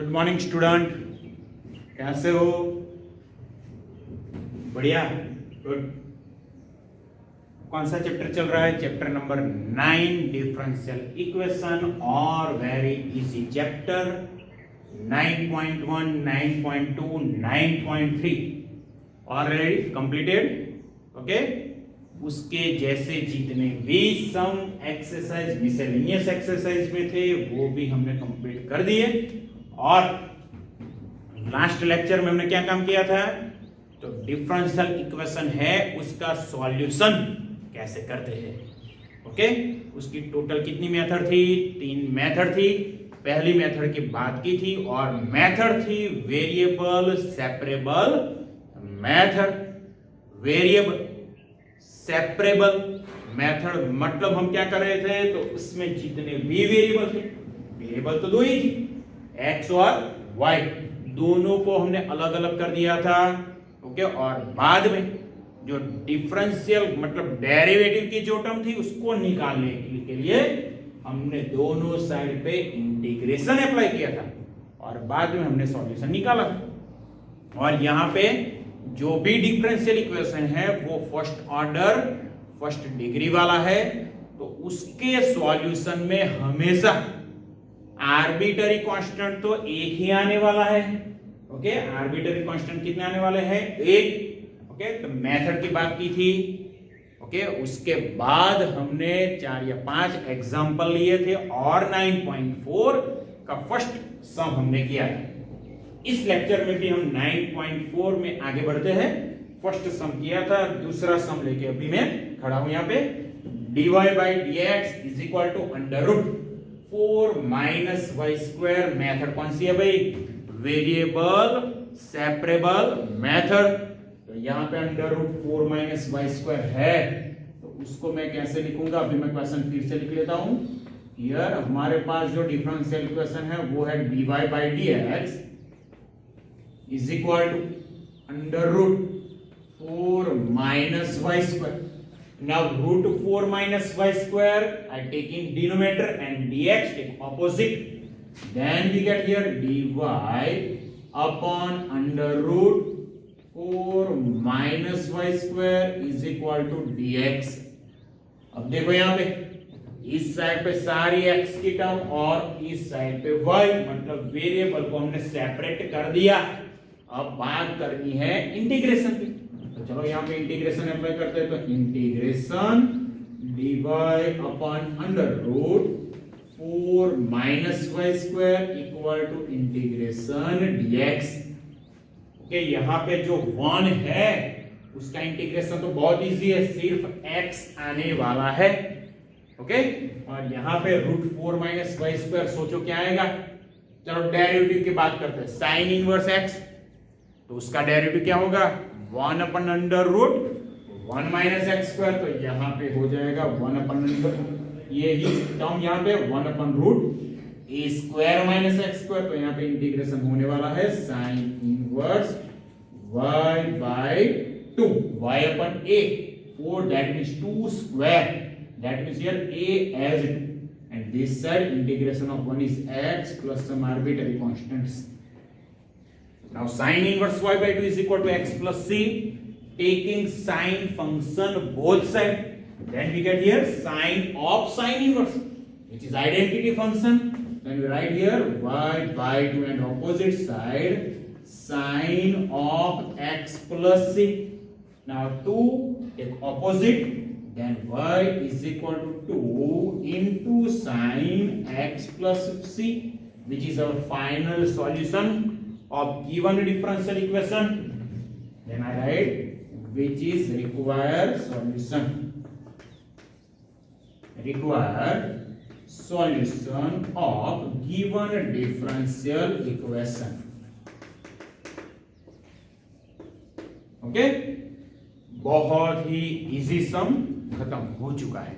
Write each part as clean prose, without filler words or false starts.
Good morning student, कैसे हो? बढ़िया, गुड। कौन सा चैप्टर चल रहा है? चैप्टर नंबर 9, डिफरेंशियल इक्वेशन और very easy chapter 9.1, 9.2, 9.3 already completed. Okay, उसके जैसे जितने भी सम एक्सरसाइज मिसलेनियस एक्सरसाइज में थे वो भी हमने कंप्लीट कर दिए। और लास्ट लेक्चर में हमने क्या काम किया था? तो डिफरेंशियल इक्वेशन है उसका सॉल्यूशन कैसे करते हैं। ओके, उसकी टोटल कितनी मेथड थी? 3 मेथड थी। पहली मेथड की बात की थी और मेथड थी variable separable method. Variable separable method मतलब हम क्या कर रहे थे? तो उसमें जितने भी वेरिएबल थे, वेरिएबल तो दो ही थी, एक्स और वाई, दोनों को हमने अलग अलग कर दिया था। ओके, और बाद में जो डिफरेंशियल मतलब डेरिवेटिव की जो टर्म थी उसको निकालने के लिए हमने दोनों साइड पे इंटीग्रेशन अप्लाई किया था और बाद में हमने सॉल्यूशन निकाला था। और यहां पे जो भी डिफरेंशियल इक्वेशन है वो फर्स्ट ऑर्डर फर्स्ट डिग्री वाला है, तो उसके सॉल्यूशन में हमेशा आर्बिट्ररी कांस्टेंट तो एक ही आने वाला है। ओके, आर्बिट्ररी कांस्टेंट कितने आने वाले हैं? एक। ओके, तो मेथड की बात की थी। ओके, उसके बाद हमने 4 या 5 एग्जांपल लिए थे और 9.4 का फर्स्ट सम हमने किया था। इस लेक्चर में भी हम 9.4 में आगे बढ़ते हैं। फर्स्ट सम किया था, दूसरा सम लेके अभी मैं खड़ा हूं यहां पे। dy by dx is equal to under root 4 minus y square. Method कौन सी है भाई? Variable separable method. तो यहां पे under root 4 minus y square है, तो उसको मैं कैसे लिखूंगा? अभी मैं क्वेश्चन फिर से लिख लेता हूं। हियर हमारे पास जो डिफरेंशियल इक्वेशन है वो है dy by dx is equal to under root 4 minus y square. Now root 4 minus y square I take in denominator and dx take opposite. Then we get here dy upon under root 4 minus y square is equal to dx. अब देखो यहाँ पे इस side पे सारी x की term और इस साइड पे y, मतलब वेरिएबल को हमने सेपरेट कर दिया। अब बात करनी है इंटीग्रेशन की, तो चलो यहाँ पे इंटीग्रेशन अप्लाई करते हैं। तो integration dy upon under root 4 minus y square equal to integration dx। Okay, यहाँ पे जो 1 है उसका इंटीग्रेशन तो बहुत इजी है, सिर्फ x आने वाला है। ओके, और यहाँ पे रूट 4 माइनस वाई स्क्वायर सोचो क्या आएगा? चलो डेरिवेटिव की बात करते हैं। साइन इनवर्स x, तो उसका डेरिवेटिव क्या होगा? 1 अपन under root 1 minus x square. तो यहाँ पे हो जाएगा 1 अपन अंडर, ये ही टर्म यहाँ पे 1 upon root a square minus x square. तो यहाँ पे इंटीग्रेशन होने वाला है sine inverse y by 2, y upon a 4 that means 2 square, that means here a as 2 and this side integration of 1 is x plus some arbitrary constants. Now sin inverse y by 2 is equal to x plus c. Taking sine function both side, then we get here sine of sine inverse, which is identity function. Then we write here y by 2 and opposite side sine of x plus c. Now 2 take opposite, then y is equal to 2 into sine x plus c, which is our final solution of given differential equation. Then I write which is required solution. Required solution of given differential equation. Okay? बहुत ही easy सम खत्म हो चुका है।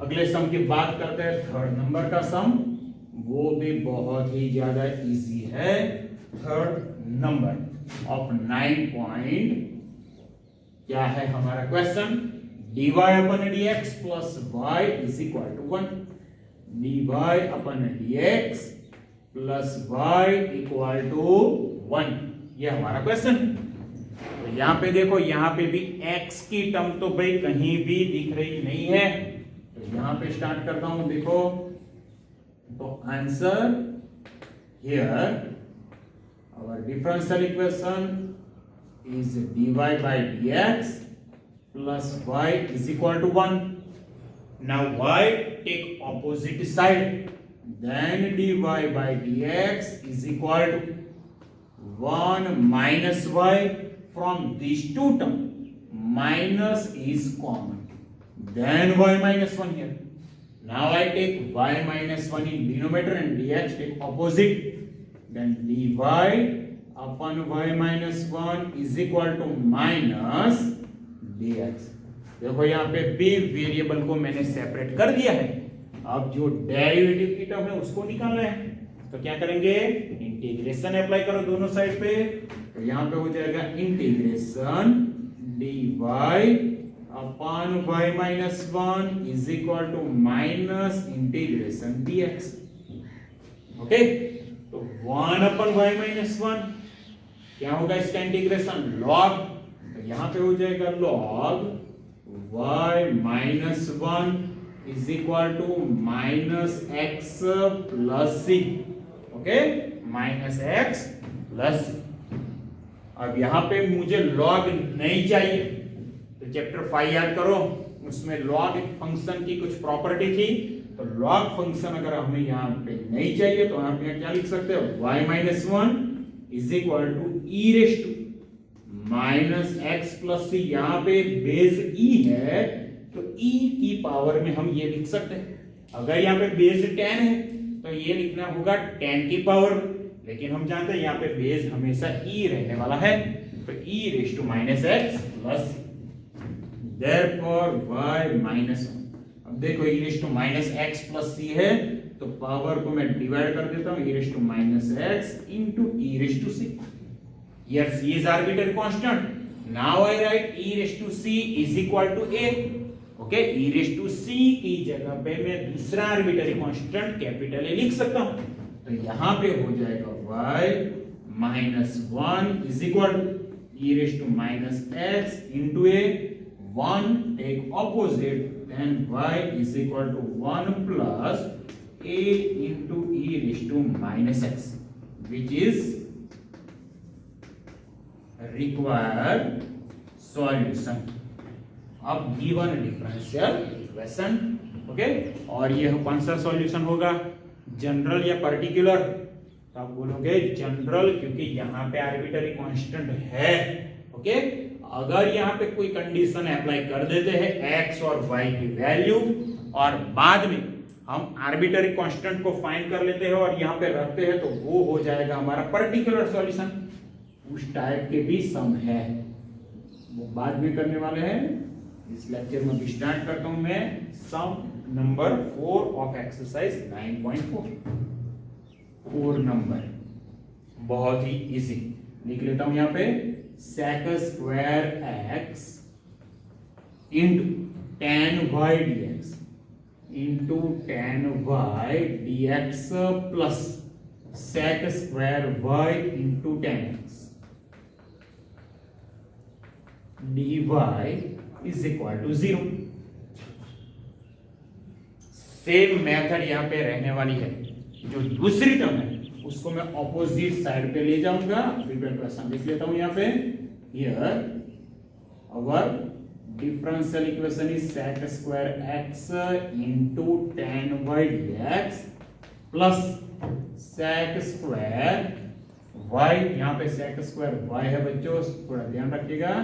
अगले सम की बात करते हैं, थर्ड नंबर का सम। वो भी बहुत ही ज्यादा इजी है। थर्ड नंबर ऑफ 9 पॉइंट क्या है हमारा question? dy upon dx plus y is equal to 1। dy upon dx plus y equal to 1। ये हमारा क्वेश्चन। तो यहां पे देखो, यहां पे भी x की टर्म तो भाई कहीं भी दिख रही नहीं है, तो यहां पे स्टार्ट करता हूं। देखो, तो answer here our differential equation is dy by dx plus y is equal to 1. Now y take opposite side, then dy by dx is equal to 1 minus y. From these two terms, minus is common, then y minus 1 here. Now I take y minus 1 in denominator and dx take opposite, then dy upon y minus 1 is equal to minus dx. देखो यहाँ पे b variable को मैंने separate कर दिया है। अब जो डेरिवेटिव की टर्म है उसको निकालना है, तो क्या करेंगे, इंटीग्रेशन अप्लाई करो दोनों साइड पे। तो यहाँ पे हो जाएगा integration dy upon y minus 1 is equal to minus integration dx। Okay, तो 1 अपॉन y माइनस 1 क्या होगा इसका इंटीग्रेशन, log। तो यहाँ पे हो जाएगा log y minus 1 is equal to minus x plus c। Okay, minus x plus c। अब यहां पे मुझे log नहीं चाहिए, तो चैप्टर 5 याद करो, उसमें log फंक्शन की कुछ प्रॉपर्टी थी। तो log फंक्शन अगर हमें यहां पे नहीं चाहिए तो आप यहाँ क्या लिख सकते हो, y minus 1 is equal to e raise to minus x plus c. यहाँ पे बेस e है, तो e की पावर में हम ये लिख सकते हैं। अगर यहाँ पे बेस 10 है तो ये लिखना होगा 10 की पावर, लेकिन हम जानते हैं यहाँ पे बेस हमेशा e रहने वाला है, तो e raise to minus x plus, therefore y minus 1। अब देखो e raise to minus x plus c है, तो पावर को मैं डिवाइड कर देता हूँ, e raise to minus x into e raise to c. Here c is arbitrary constant. Now I write e raised to c is equal to a. Okay, e raised to c की जगह पे मैं दूसरा arbitrary constant capital A लिख सकता हूं। तो यहां पे हो जाएगा y minus 1 is equal to e raised to minus x into a, 1 take opposite, then y is equal to 1 plus a into e raised to minus x, which is required solution अब given differential equation. Okay, और ये कौन सा solution होगा, general या particular? तो आप बोलोगे जनरल, क्योंकि यहाँ पे आर्बिट्ररी कांस्टेंट है। ओके, अगर यहाँ पे कोई कंडीशन अप्लाई कर देते हैं x और y की वैल्यू, और बाद में हम आर्बिट्ररी कांस्टेंट को फाइंड कर लेते हैं और यहाँ पे रखते हैं, तो वो हो जाएगा हमारा पर्टिकुलर सॉल्यूशन। उस टाइप के भी सम है, वो बाद में करने वाले हैं। इस लेक्चर में स्टार्ट करता हूं मैं sum number 4 of exercise 9.4। 4 number बहुत ही इजी लिख लेता हूं यहाँ पे, sec square x into tan y dx into tan y dx plus sec square y into tan x dy is equal to 0। Same method यहां पे रहने वाली है। जो दूसरी टर्म है उसको मैं ऑपोजिट साइड पे ले जाऊंगा। प्रीवियस क्वेश्चन लिख लेता हूं यहां पे, here our differential equation is sec square x into tan y dx plus sec square y, यहाँ पे sec स्क्वायर y है बच्चों, थोड़ा ध्यान रखिएगा,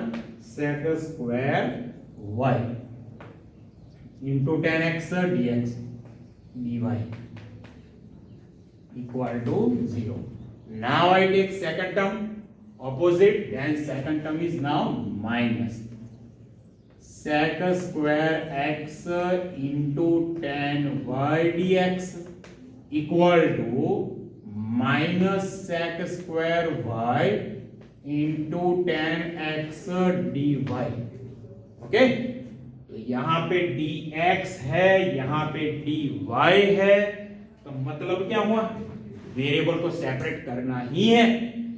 sec square y into tan x dx dy equal to 0. Now I take second term opposite, then second term is now minus sec square x into tan y dx equal to minus sec square y into tan x dy. Okay, तो यहां पे dx है, यहां पे dy है, तो मतलब क्या हुआ, वेरिएबल को सेपरेट करना ही है,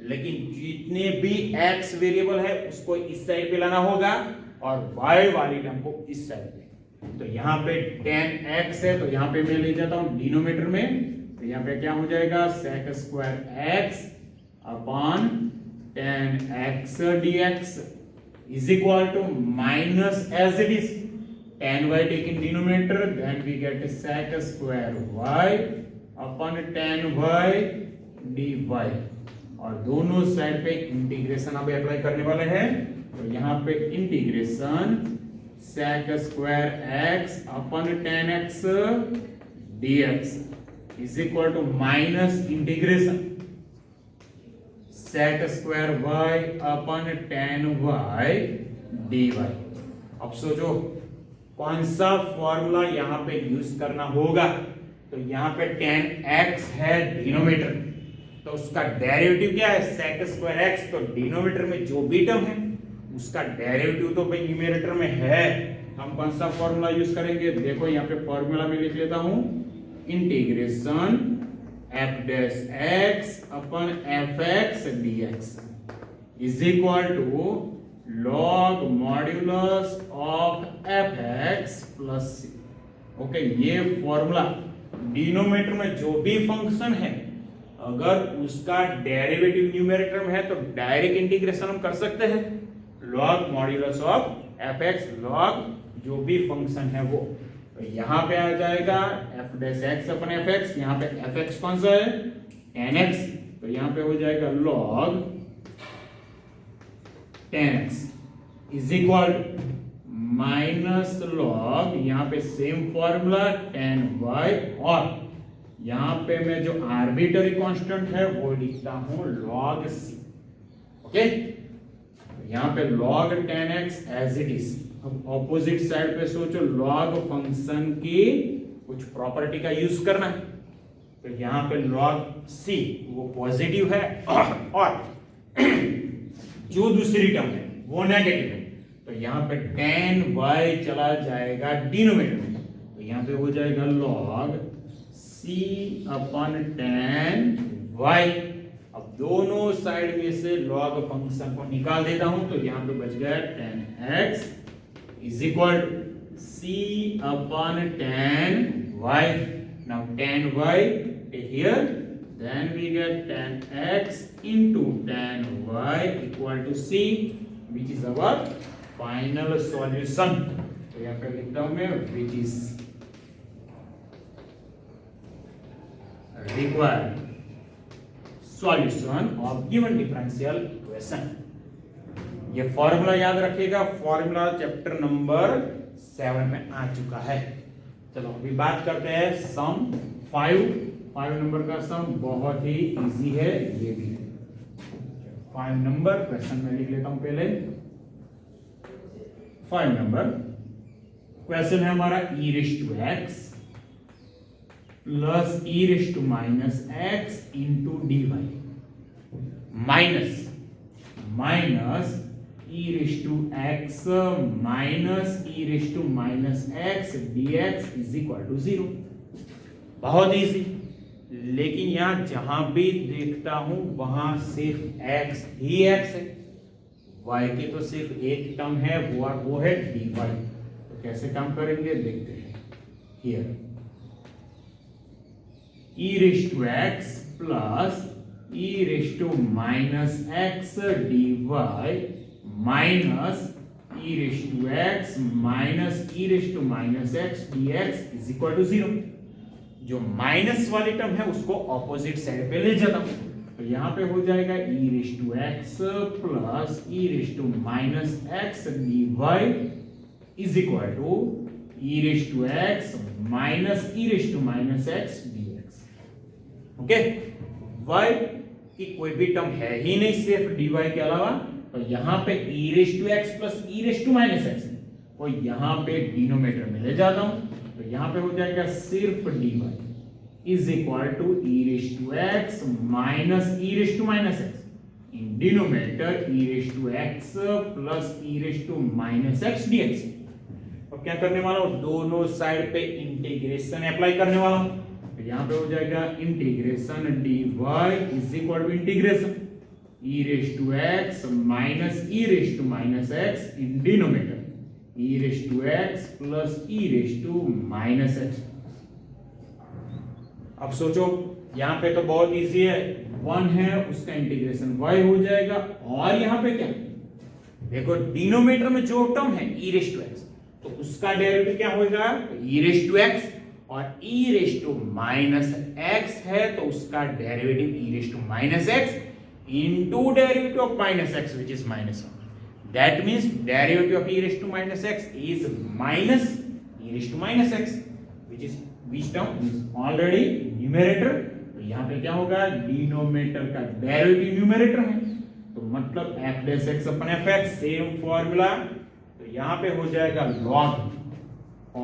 लेकिन जितने भी x वेरिएबल है उसको इस साइड पे लाना होगा और y वाली टर्म को इस साइड पे। तो यहाँ पे 10x है, तो यहाँ पे मैं ले जाता हूँ डिनोमिनेटर में, तो यहाँ पे क्या हो जाएगा sec square x upon 10x dx is equal to minus as it is 10y taken denominator, then we get sec square y upon 10y dy, और दोनों साइड पे इंटीग्रेशन अब अप्लाई करने वाले हैं। तो यहाँ पे integration sec square x upon 10x dx is equal to minus integration sec square y upon 10y dy। अब सोचो कौन सा फॉर्मूला यहाँ पे यूज करना होगा। तो यहाँ पे 10x है डिनोमिनेटर, तो उसका डेरिवेटिव क्या है sec स्क्वायर x, तो डिनोमिनेटर में जो भी टर्म है उसका डेरिवेटिव तो भाई न्यूमरेटर में है। हम कौन सा फॉर्मूला यूज करेंगे, देखो यहाँ पे फॉर्मूला में लिख लेता हूं, integration f dash x upon fx dx is equal to log modulus of fx plus c। Okay, ये फॉर्मूला डिनोमिनेटर में जो भी फंक्शन है अगर उसका डेरिवेटिव न्यूमरेटर में है तो डायरेक्ट इंटीग्रेशन हम कर सकते हैं, log modulus of fx, log जो भी फंक्शन है वो। तो यहाँ पे आ जाएगा f dash x upon fx, यहाँ पे fx कौन सा है 10x, तो यहाँ पे हो जाएगा log 10x is equal minus log, यहाँ पे सेम फॉर्मूला 10y, और यहाँ पे मैं जो आर्बिट्ररी कांस्टेंट है वो लिखता हूं log c। ओके, यहाँ पे log 10x as it is. अब ऑपोजिट साइड पे सोचो, log फंक्शन की कुछ प्रॉपर्टी का यूज करना है, तो यहाँ पे log c वो पॉजिटिव है और जो दूसरी टर्म है वो नेगेटिव है, तो यहाँ पे 10y चला जाएगा डिनोमिनेटर में, तो यहाँ पे हो जाएगा log c अपन 10y। अब दोनों साइड में से log फंक्शन को निकाल देता हूं, तो यहाँ पे बच गया 10x is equal c upon 10y। Now 10y here, then we get 10x into 10y equal to c, which is our final solution। तो यहाँ पे लिखता हूं मैं which is required solution of given differential equation। ये formula याद रखिएगा, formula chapter number 7 में आ चुका है। चलो अभी बात करते हैं सम 5 नंबर का सम बहुत ही इजी है, ये भी 5 नंबर क्वेश्चन में लिख लेता हूं पहले। 5 नंबर क्वेश्चन है हमारा e raise to x plus e raise to minus x into dy minus e raise to x minus e raise to minus x dx is equal to 0। बहुत easy, लेकिन यहां जहां भी देखता हूं वहां सिर्फ x ही x है, y के तो सिर्फ एक टर्म है वो है dy। तो कैसे काम करेंगे देखते हैं। Here e raise to x plus e raise to minus x dy minus e raise to x minus e raise to minus x dx is equal to 0। जो माइनस वाली टर्म है उसको ऑपोजिट साइड पे ले जाता हूं, तो यहां पे हो जाएगा e raise to x plus e raise to minus x dy is equal to e raise to x minus e raise to minus x dx। Okay, y की कोई भी टर्म है ही नहीं सिर्फ dy के अलावा, तो यहां पे e raise to x plus e raise to minus x को यहां पे डिनोमिनेटर में ले जाता हूं, तो यहां पे हो जाएगा सिर्फ dy is equal to e raise to x minus e raise to minus x in denominator e raise to x plus e raise to minus x dx। अब क्या करने वाला हूं, दोनों साइड पे इंटीग्रेशन अप्लाई करने वाला हूं। तो यहाँ पे हो जाएगा integration dy is equal to integration e raise to x minus e raise to minus x in denominator e raise to x plus e raise to minus x। अब सोचो यहाँ पे तो बहुत इजी है, 1 है उसका इंटीग्रेशन y हो जाएगा, और यहाँ पे क्या देखो डिनोमिनेटर में जो टर्म है e रेज टू x तो उसका डेरिवेटिव क्या होगा e रेज टू x, और e raise to minus x है तो उसका derivative e raise to minus x into derivative of minus x which is minus 1. That means derivative of e raised to minus x is minus e raised to minus x which term is already numerator. तो यहाँ पे क्या होगा denominator का derivative numerator है तो मतलब f dash x upon fx same formula. तो यहाँ पे हो जाएगा log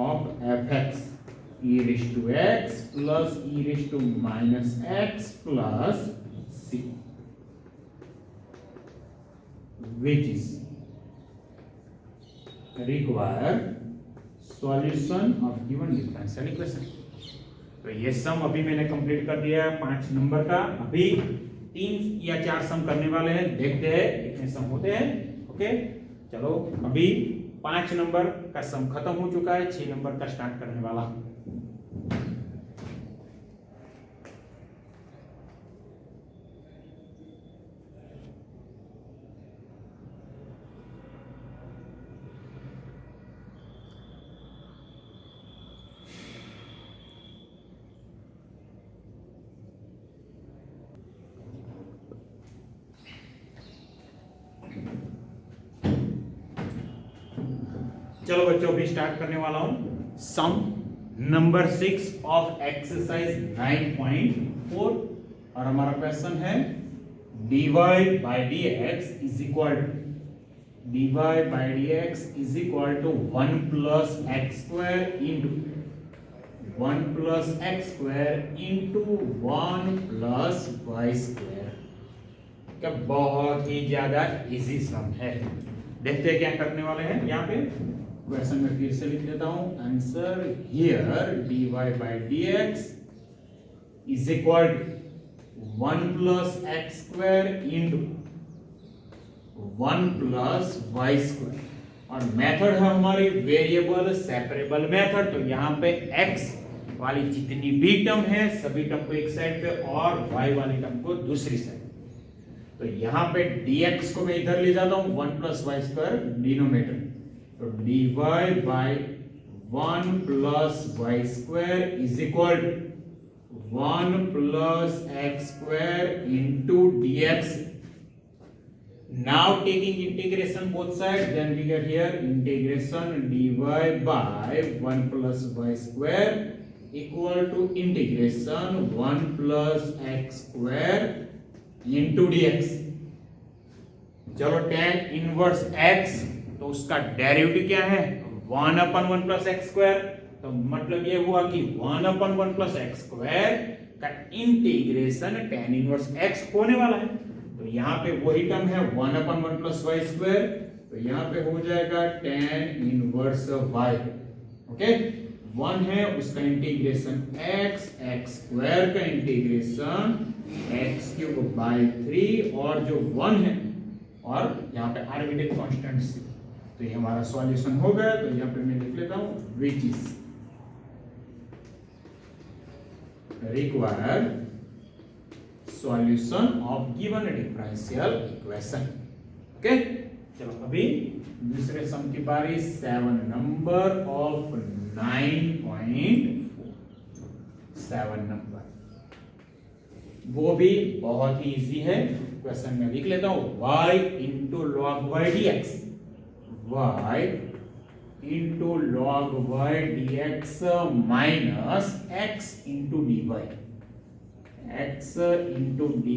of fx e raised to x plus e raised to minus x plus c which is require solution of given differential equation। तो ये सम अभी मैंने कंप्लीट कर दिया है 5 नंबर का, अभी 3 या 4 सम करने वाले हैं, देखते हैं कितने सम होते हैं। ओके चलो अभी 5 नंबर का सम खत्म हो चुका है, 6 नंबर का स्टार्ट करने वाला। चलो बच्चों अभी स्टार्ट करने वाला हूं सम नंबर 6 ऑफ एक्सरसाइज 9.4 और हमारा क्वेश्चन है dy by dx is equal to 1 plus x square into 1 plus x square into 1 plus y square। क्या बहुत ही ज्यादा इजी सम है, देखते हैं क्या करने वाले हैं। यहाँ पे क्वेश्चन में फिर से लिख देता हूं answer here dy by dx is equal to 1 plus x square into 1 plus y square, और मेथड है हमारी वेरिएबल सेपरेबल मेथड। तो यहाँ पे x वाली जितनी भी टर्म है सभी टर्म को एक साइड पे और y वाली टर्म को दूसरी साइड। तो यहाँ पे dx को मैं इधर ले जाता हूं 1 प्लस वाई स्क्वायर डिनोमिनेटर, तो dy by 1 plus y square is equal to 1 plus x square into dx। Now taking integration both side then we get here integration dy by 1 plus y square equal to integration 1 plus x square into dx। चलो tan inverse x तो उसका derivative क्या है 1 अपन 1 plus x square, तो मतलब ये हुआ कि 1 अपन 1 प्लस एक्स स्क्वायर का इंटीग्रेशन tan इनवर्स x होने वाला है। तो यहाँ पे वही टर्म है 1 अपन 1 प्लस वाई स्क्वायर, तो यहाँ पे हो जाएगा tan इनवर्स y। ओके 1 है उसका इंटीग्रेशन x स्क्वायर का इंटीग्रेशन x क्यूब बाय 3 और जो 1 है और यहाँ पे आर्बिट्रेरी कांस्टेंट c। तो ये हमारा सॉल्यूशन हो गया। तो यहाँ पे मैं लिख लेता हूं विच is required solution of given differential equation. Okay चलो अभी दूसरे सम की बारी 7 नंबर ऑफ 9.7 नंबर, वो भी बहुत ही इजी है। क्वेश्चन में लिख लेता हूं y into log y dx, y into log y dx minus x into dy, x into dy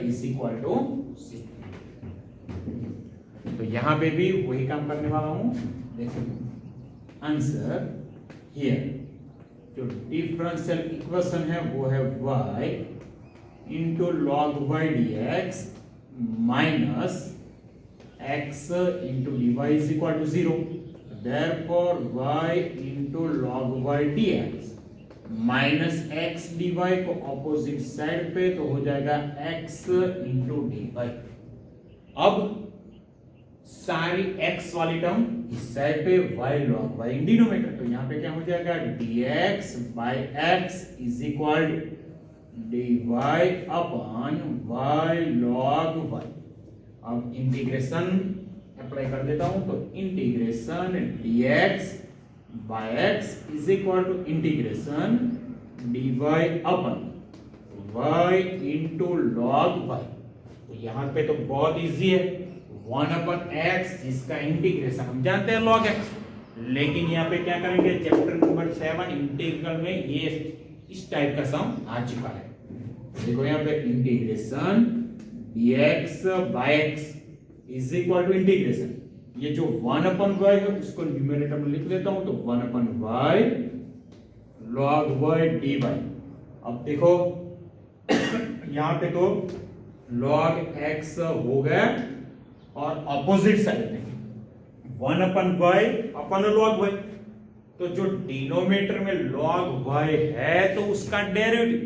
is equal to c। तो यहां पे भी वही काम करने वाला हूं। देखो आंसर हियर जो डिफरेंशियल इक्वेशन है वो है y into log y dx minus x into dy is equal to 0। Therefore y into log y dx minus x d y को ऑपोजिट साइड पे तो हो जाएगा एक्स इंटू डी वाई। अब सारी x वाली टर्म इस साइड पे y log y डिनोमिनेटर, तो यहाँ पे क्या हो जाएगा dx by x is equal dy upon y log y। अब इंटीग्रेशन अप्लाई कर देता हूं, तो integration dx by x is equal to integration dy upon y into log y। तो यहाँ पे तो बहुत इजी है, 1 अपन x जिसका इंटीग्रेशन हम जानते हैं log x, लेकिन यहाँ पे क्या करेंगे चैप्टर नंबर 7 इंटीग्रल में ये इस टाइप का सम आ चुका है। देखो यहाँ पे integration dx by x is equal to integration, ये जो 1 अपन y है उसको न्यूमरेटर में लिख लेता हूं, तो 1 अपन y log y dy। अब देखो यहाँ पे तो log x हो गया और ऑपोजिट साइड में 1 अपन y अपन log y, तो जो डिनोमिनेटर में log y है तो उसका डेरिवेटिव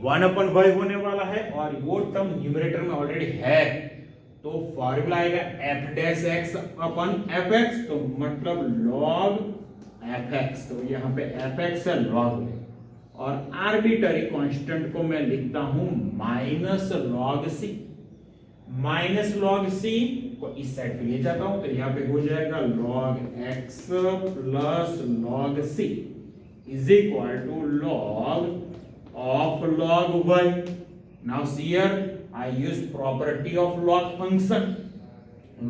1 अपन y होने वाला है और वो टर्म न्यूमरेटर में ऑलरेडी है, तो फॉर्मूला आएगा f dash x upon fx, तो मतलब log fx, तो यहाँ पे fx है log है, और आर्बिट्ररी कांस्टेंट को मैं लिखता हूं minus log c। Minus log c को इस साइड पे ले जाता हूं, तो यहाँ पे हो जाएगा log x plus log c is equal to log of log y। Now see here I use property of log function,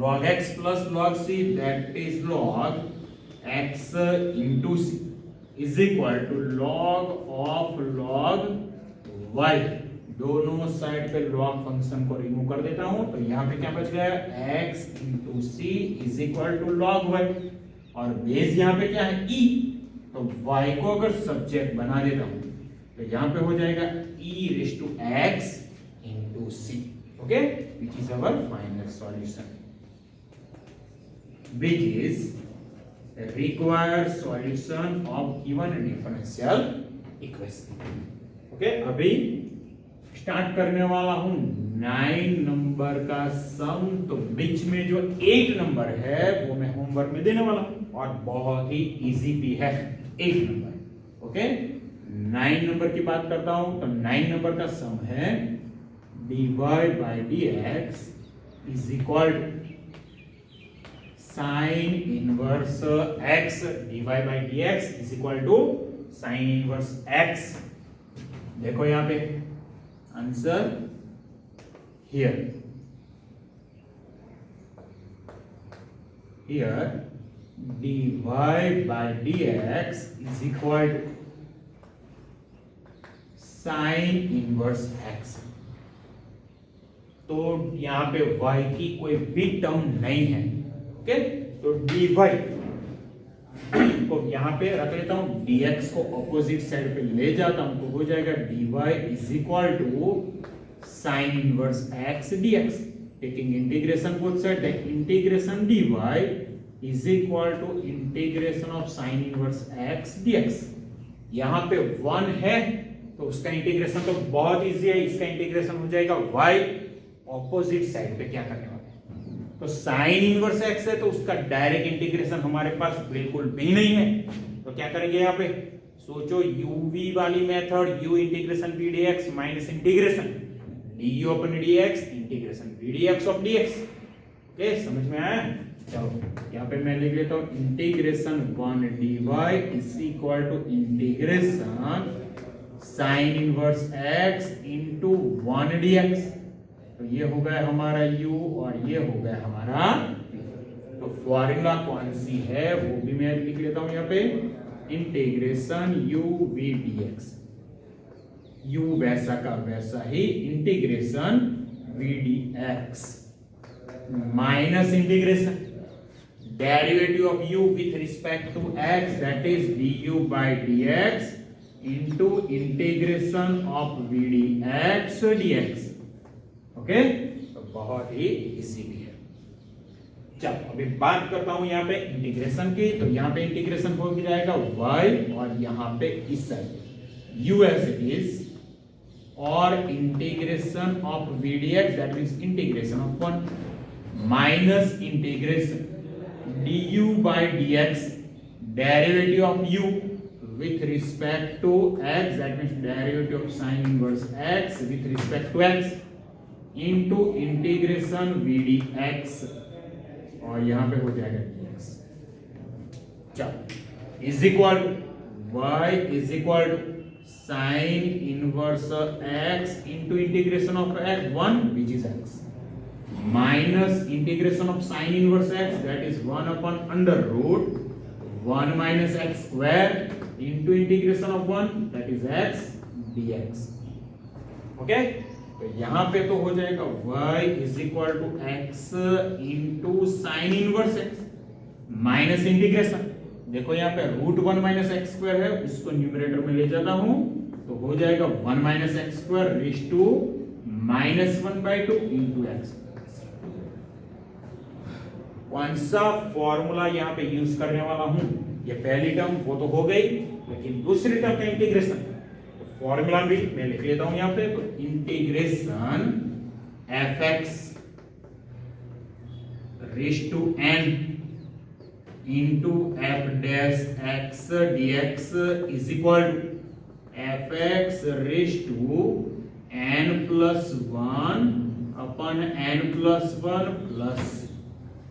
log x plus log c, that is log x into c is equal to log of log y। दोनों side पे log function को remove कर देता हूं, तो यहाँ पे क्या बच गया x into c is equal to log y, और बेस यहाँ पे क्या है e, तो y को अगर सब्जेक्ट बना देता हूं तो यहाँ पे हो जाएगा e raised to x into c, okay, which is our final solution, which is a required solution of given differential equation। okay, अभी स्टार्ट करने वाला हूं 9 नंबर का सम, तो बीच में जो 8 नंबर है वो मैं होमवर्क में देने वाला हूं और बहुत ही इजी भी है 8 नंबर। ओके, 9 नंबर की बात करता हूं, तो 9 नंबर का सम है dy by dx is equal to sin inverse x, dy by dx is equal to sin inverse x। देखो यहाँ पे answer here dy by dx is equal to sin inverse x। तो यहाँ पे y की कोई भी टर्म नहीं है, ओके, तो dy को यहाँ पे रख लेता हूँ, dx को ऑपोजिट साइड पे ले जाता हूँ, तो हो जाएगा dy is equal to sine inverse x dx। Taking integration both side, integration dy is equal to integration of sine inverse x dx। यहाँ पे 1 है तो उसका इंटीग्रेशन तो बहुत इजी है, इसका इंटीग्रेशन हो जाएगा y, ऑपोजिट साइड पे क्या करने वाले हैं, तो साइन इनवर्स x है तो उसका डायरेक्ट इंटीग्रेशन हमारे पास बिल्कुल भी नहीं है, तो क्या करेंगे यहाँ पे सोचो uv वाली method, u integration v dx minus integration du upon dx integration v dx of dx। Okay, समझ में आया? चलो यहाँ पे मैं लिख लेता हूँ integration 1 dy is equal to integration sine inverse x into 1 dx। तो ये हो गया हमारा u और ये हो गया हमारा, तो फॉर्मूला कौन सी है वो भी मैं लिख लेता हूं यहाँ पे, integration u v dx, u वैसा का वैसा ही integration v dx minus integration derivative of u with respect to x, that is du by dx into integration of v dx dx। Okay, तो बहुत ही इजी भी है। चलो अभी बात करता हूं यहाँ पे इंटीग्रेशन की। तो यहाँ पे इंटीग्रेशन हो जाएगा y और यहाँ पे इस side u as it is, और integration of v dx that means integration of 1 minus integration du by dx derivative of u with respect to x, that means derivative of sin inverse x with respect to x into integration v dx, और यहां पे हो जाएगा dx। चलो is equal y is equal to sin inverse x into integration of x 1 which is x minus integration of sin inverse x, that is 1 upon under root 1 minus x square into integration of 1 that is x dx। Okay, तो यहां पे तो हो जाएगा y is equal to x into sin inverse x minus integration, देखो यहाँ पे root 1 minus x square है, उसको न्यूमरेटर में ले जाता हूं तो हो जाएगा 1 minus x square raise to -1/2 into x. कौन सा फॉर्मूला यहाँ पे यूज करने वाला हूं? ये पहली टर्म वो तो हो गई, लेकिन दूसरी टर्म का इंटीग्रेशन, तो फॉर्मूला भी मैं लिख लेता हूं यहाँ पे। तो integration fx raise to n into f dash x dx is equal to fx raised to n plus 1 upon n plus 1 plus,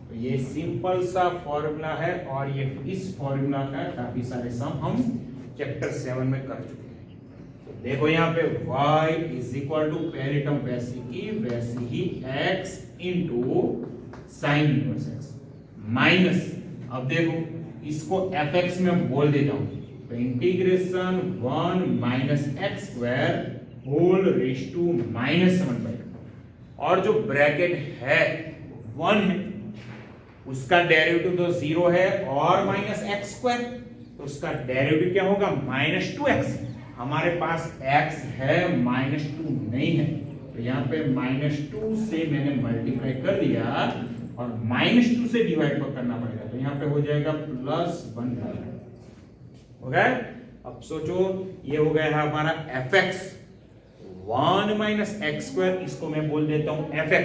तो ये सिंपल सा फॉर्मूला है और ये इस फॉर्मूला का काफी सारे सम हम चैप्टर 7 में कर चुके हैं। तो देखो यहाँ पे y is equal to पहली टर्म वैसी की वैसी ही x into sin inverse x minus, अब देखो इसको fx में बोल देता हूं, तो integration 1 minus x square whole raise to -1/2, और जो ब्रैकेट है 1 है उसका डेरिवेटिव तो 0 है और माइनस एक्स स्क्वायर, तो उसका डेरिवेटिव क्या होगा -2x। हमारे पास x है -2 नहीं है, तो यहाँ पे -2 से मैंने मल्टीप्लाई कर दिया और -2 से डिवाइड करना पड़ेगा, तो यहाँ पे हो जाएगा +1 हो गया। अब सोचो ये हो गया है हमारा fx 1 माइनस एक्स स्क्वायर, इसको मैं बोल देता हूं fx,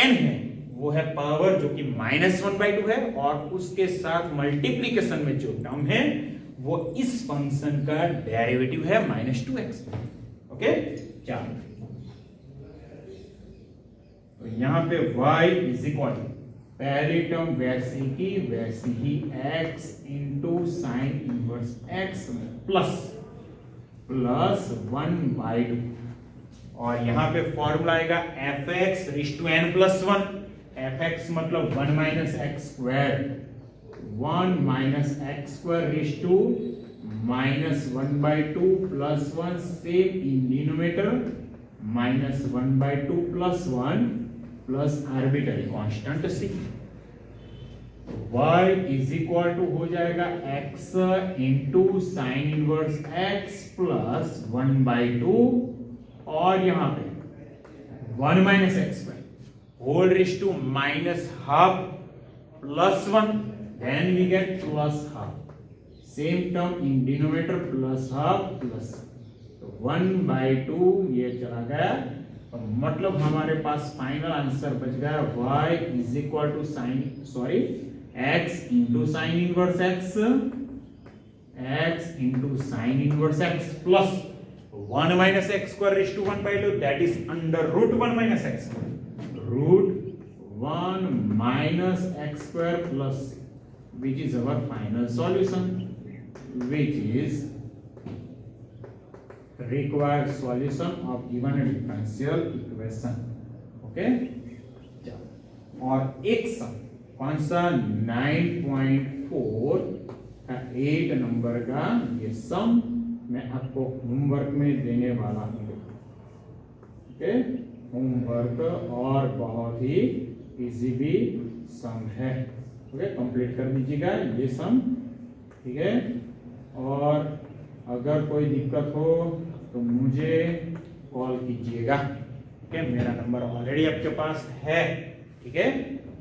n है वो है पावर जो कि -1/2 है, और उसके साथ मल्टीप्लीकेशन में जो टर्म है वो इस फंक्शन का डेरिवेटिव है -2x। ओके, चलो तो यहां पे y इज इक्वल पहली टर्म वैसी की वैसी ही x into sine inverse x plus 1/2, और यहां पे फॉर्मूला आएगा fx raise to n plus 1, fx मतलब 1 minus x square 1 minus x square raise to -1/2 plus 1, same in denominator -1/2 plus 1 plus arbitrary constant c। y is equal to हो जाएगा x into sine inverse x plus 1/2, और यहां पे 1 minus x square whole raise to -1/2 plus 1, then we get +1/2, same term in denominator +1/2 plus 1/2 ये चला गया, और मतलब हमारे पास फाइनल आंसर बच गया y is equal to x into sine inverse x into sine inverse x plus 1 minus x square raise to 1/2, that is under root 1 minus x root 1 minus x square plus, which is our final solution, which is required solution of given differential equation। Okay, और एक सम कौन सा 9.4 का 8 number का ये सम मैं आपको homework में देने वाला हूँ। ओके, होमवर्क और बहुत ही इजी भी सम है। ओके, कंप्लीट कर दीजिएगा ये सम, ठीक है। और अगर कोई दिक्कत हो तो मुझे कॉल कीजिएगा, ठीक है, मेरा नंबर ऑलरेडी आपके पास है, ठीक है।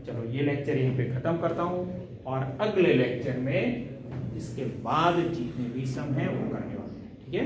चलो ये लेक्चर यहीं पे खत्म करता हूं और अगले लेक्चर में इसके बाद जितने भी सम है वो करने वाले हैं, ठीक है।